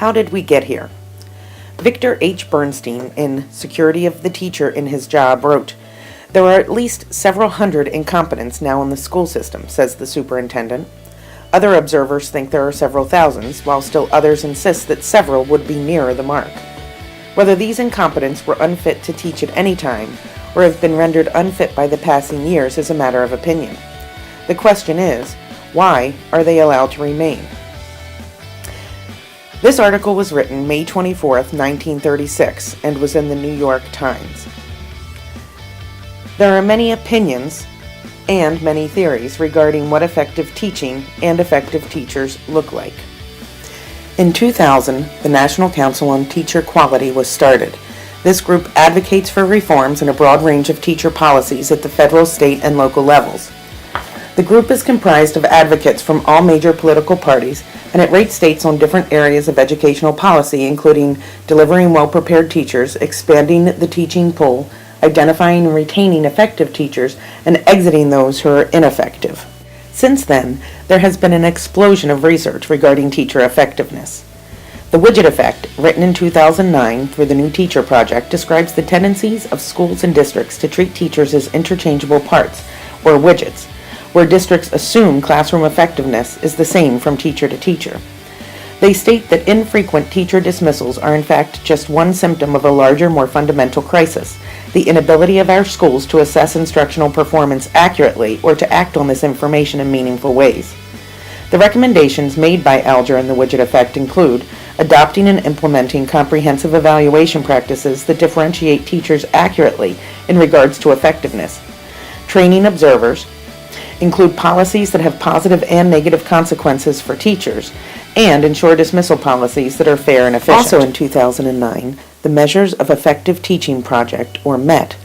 How did we get here? Victor H. Bernstein, in Security of the Teacher in His Job, wrote, "There are at least several hundred incompetents now in the school system," says the superintendent. Other observers think there are several thousands, while still others insist that several would be nearer the mark. Whether these incompetents were unfit to teach at any time, or have been rendered unfit by the passing years, is a matter of opinion. The question is, why are they allowed to remain? This article was written May 24th, 1936, and was in the New York Times. There are many opinions and many theories regarding what effective teaching and effective teachers look like. In 2000, the National Council on Teacher Quality was started. This group advocates for reforms in a broad range of teacher policies at the federal, state, and local levels. The group is comprised of advocates from all major political parties, and it rates states on different areas of educational policy, including delivering well-prepared teachers, expanding the teaching pool, identifying and retaining effective teachers, and exiting those who are ineffective. Since then, there has been an explosion of research regarding teacher effectiveness. The Widget Effect, written in 2009 through the New Teacher Project, describes the tendencies of schools and districts to treat teachers as interchangeable parts, or widgets, where districts assume classroom effectiveness is the same from teacher to teacher. They state that infrequent teacher dismissals are in fact just one symptom of a larger, more fundamental crisis, the inability of our schools to assess instructional performance accurately or to act on this information in meaningful ways. The recommendations made by Alger and the Widget Effect include adopting and implementing comprehensive evaluation practices that differentiate teachers accurately in regards to effectiveness, training observers, include policies that have positive and negative consequences for teachers, and ensure dismissal policies that are fair and efficient. Also in 2009, the Measures of Effective Teaching Project, or MET,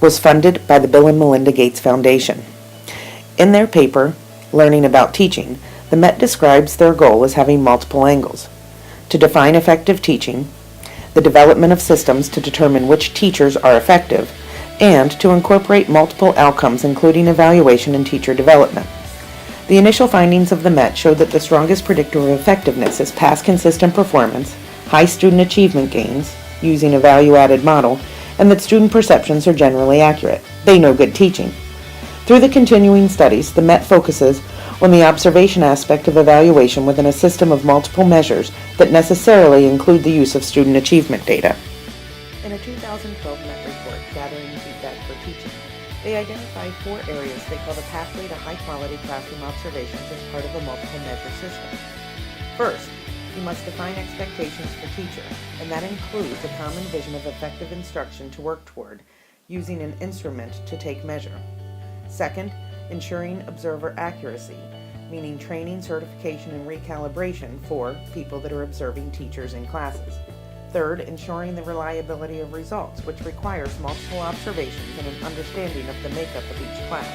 was funded by the Bill and Melinda Gates Foundation. In their paper, Learning About Teaching, the MET describes their goal as having multiple angles: to define effective teaching, the development of systems to determine which teachers are effective, and to incorporate multiple outcomes including evaluation and teacher development. The initial findings of the MET showed that the strongest predictor of effectiveness is past consistent performance, high student achievement gains, using a value-added model, and that student perceptions are generally accurate. They know good teaching. Through the continuing studies, the MET focuses on the observation aspect of evaluation within a system of multiple measures that necessarily include the use of student achievement data. In a 2012 MET report, Gathering Feedback for Teaching, they identified 4 areas they call the pathway to high-quality classroom observations as part of a multiple measure system. First, you must define expectations for teacher, and that includes a common vision of effective instruction to work toward, using an instrument to take measure. Second, ensuring observer accuracy, meaning training, certification, and recalibration for people that are observing teachers in classes. Third, ensuring the reliability of results, which requires multiple observations and an understanding of the makeup of each class.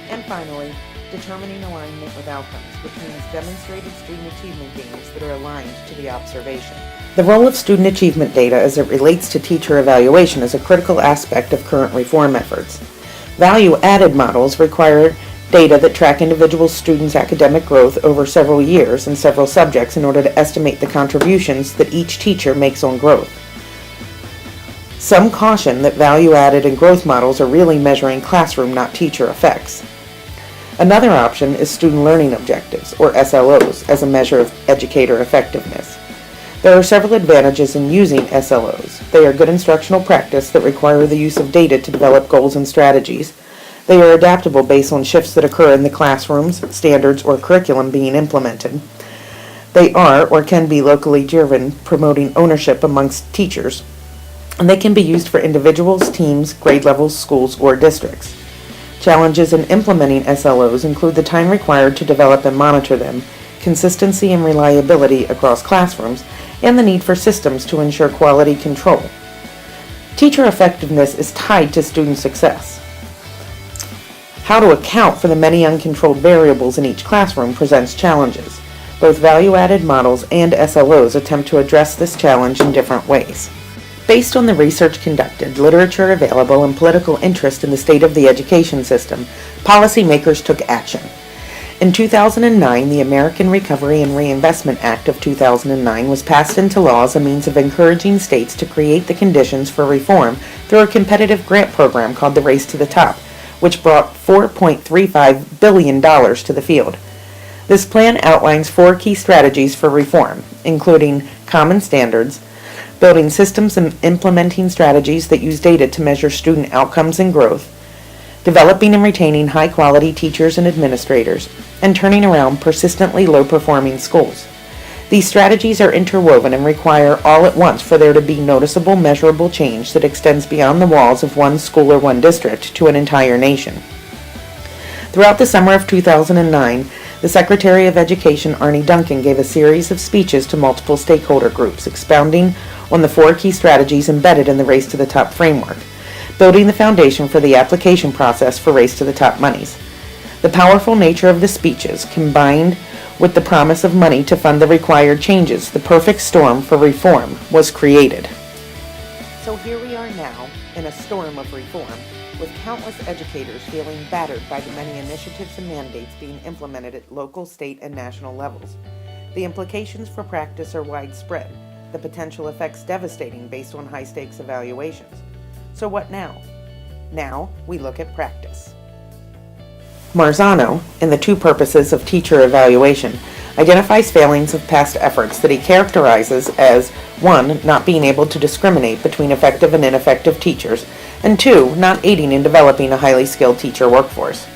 And finally, determining alignment with outcomes, which means demonstrated student achievement gains that are aligned to the observation. The role of student achievement data as it relates to teacher evaluation is a critical aspect of current reform efforts. Value-added models require data that track individual students' academic growth over several years and several subjects in order to estimate the contributions that each teacher makes on growth. Some caution that value-added and growth models are really measuring classroom, not teacher effects. Another option is student learning objectives, or SLOs, as a measure of educator effectiveness. There are several advantages in using SLOs. They are good instructional practice that require the use of data to develop goals and strategies. They are adaptable based on shifts that occur in the classrooms, standards, or curriculum being implemented. They are or can be locally driven, promoting ownership amongst teachers, and they can be used for individuals, teams, grade levels, schools, or districts. Challenges in implementing SLOs include the time required to develop and monitor them, consistency and reliability across classrooms, and the need for systems to ensure quality control. Teacher effectiveness is tied to student success. How to account for the many uncontrolled variables in each classroom presents challenges. Both value-added models and SLOs attempt to address this challenge in different ways. Based on the research conducted, literature available, and political interest in the state of the education system, policymakers took action. In 2009, the American Recovery and Reinvestment Act of 2009 was passed into law as a means of encouraging states to create the conditions for reform through a competitive grant program called the Race to the Top, which brought $4.35 billion to the field. This plan outlines 4 key strategies for reform, including common standards, building systems and implementing strategies that use data to measure student outcomes and growth, developing and retaining high-quality teachers and administrators, and turning around persistently low-performing schools. These strategies are interwoven and require all at once for there to be noticeable, measurable change that extends beyond the walls of one school or one district to an entire nation. Throughout the summer of 2009, the Secretary of Education, Arne Duncan, gave a series of speeches to multiple stakeholder groups expounding on the 4 key strategies embedded in the Race to the Top framework, building the foundation for the application process for Race to the Top monies. The powerful nature of the speeches, combined with the promise of money to fund the required changes, the perfect storm for reform was created. So here we are now, in a storm of reform, with countless educators feeling battered by the many initiatives and mandates being implemented at local, state, and national levels. The implications for practice are widespread, the potential effects devastating based on high-stakes evaluations. So what now? Now we look at practice. Marzano, in The 2 Purposes of Teacher Evaluation, identifies failings of past efforts that he characterizes as 1. Not being able to discriminate between effective and ineffective teachers, and 2. Not aiding in developing a highly skilled teacher workforce.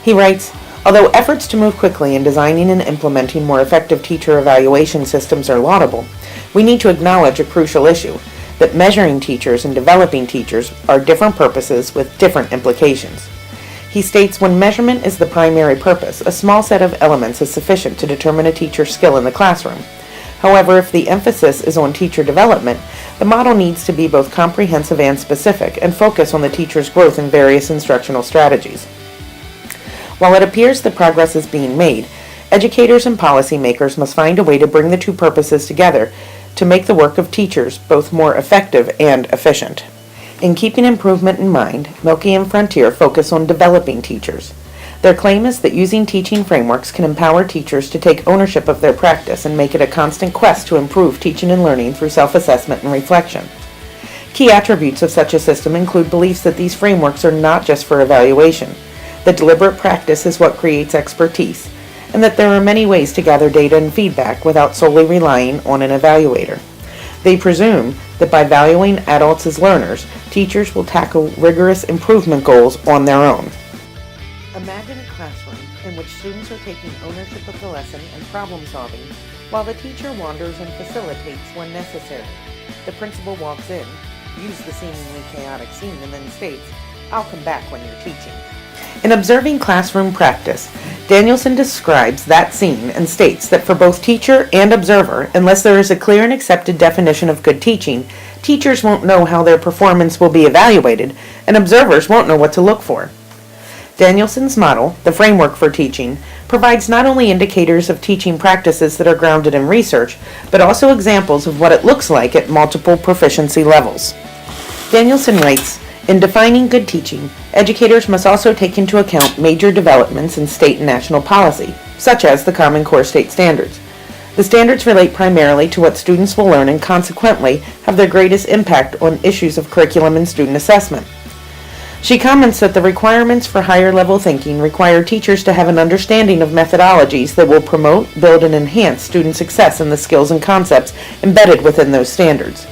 He writes, although efforts to move quickly in designing and implementing more effective teacher evaluation systems are laudable, we need to acknowledge a crucial issue, that measuring teachers and developing teachers are different purposes with different implications. He states when measurement is the primary purpose, a small set of elements is sufficient to determine a teacher's skill in the classroom. However, if the emphasis is on teacher development, the model needs to be both comprehensive and specific and focus on the teacher's growth in various instructional strategies. While it appears that progress is being made, educators and policymakers must find a way to bring the 2 purposes together to make the work of teachers both more effective and efficient. In keeping improvement in mind, Mielke and Frontier focus on developing teachers. Their claim is that using teaching frameworks can empower teachers to take ownership of their practice and make it a constant quest to improve teaching and learning through self-assessment and reflection. Key attributes of such a system include beliefs that these frameworks are not just for evaluation, that deliberate practice is what creates expertise, and that there are many ways to gather data and feedback without solely relying on an evaluator. They presume that by valuing adults as learners, teachers will tackle rigorous improvement goals on their own. Imagine a classroom in which students are taking ownership of the lesson and problem solving, while the teacher wanders and facilitates when necessary. The principal walks in, views the seemingly chaotic scene, and then states, "I'll come back when you're teaching." In observing classroom practice, Danielson describes that scene and states that for both teacher and observer, unless there is a clear and accepted definition of good teaching, teachers won't know how their performance will be evaluated, and observers won't know what to look for. Danielson's model, the framework for teaching, provides not only indicators of teaching practices that are grounded in research, but also examples of what it looks like at multiple proficiency levels. Danielson writes, in defining good teaching, educators must also take into account major developments in state and national policy, such as the Common Core State Standards. The standards relate primarily to what students will learn and consequently have their greatest impact on issues of curriculum and student assessment. She comments that the requirements for higher level thinking require teachers to have an understanding of methodologies that will promote, build, and enhance student success in the skills and concepts embedded within those standards.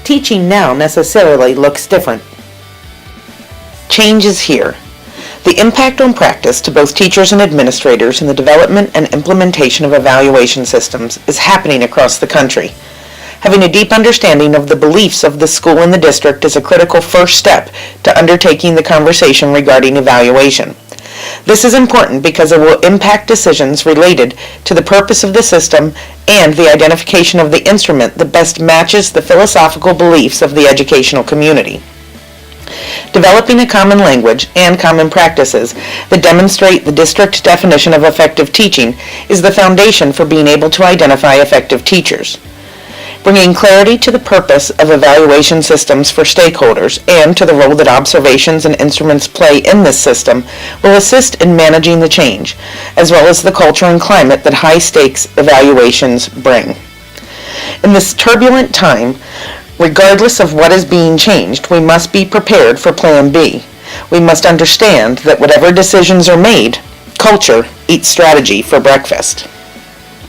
Teaching now necessarily looks different. Change is here. The impact on practice to both teachers and administrators in the development and implementation of evaluation systems is happening across the country. Having a deep understanding of the beliefs of the school and the district is a critical first step to undertaking the conversation regarding evaluation. This is important because it will impact decisions related to the purpose of the system and the identification of the instrument that best matches the philosophical beliefs of the educational community. Developing a common language and common practices that demonstrate the district definition of effective teaching is the foundation for being able to identify effective teachers. Bringing clarity to the purpose of evaluation systems for stakeholders and to the role that observations and instruments play in this system will assist in managing the change, as well as the culture and climate that high-stakes evaluations bring. In this turbulent time, regardless of what is being changed, we must be prepared for Plan B. We must understand that whatever decisions are made, culture eats strategy for breakfast.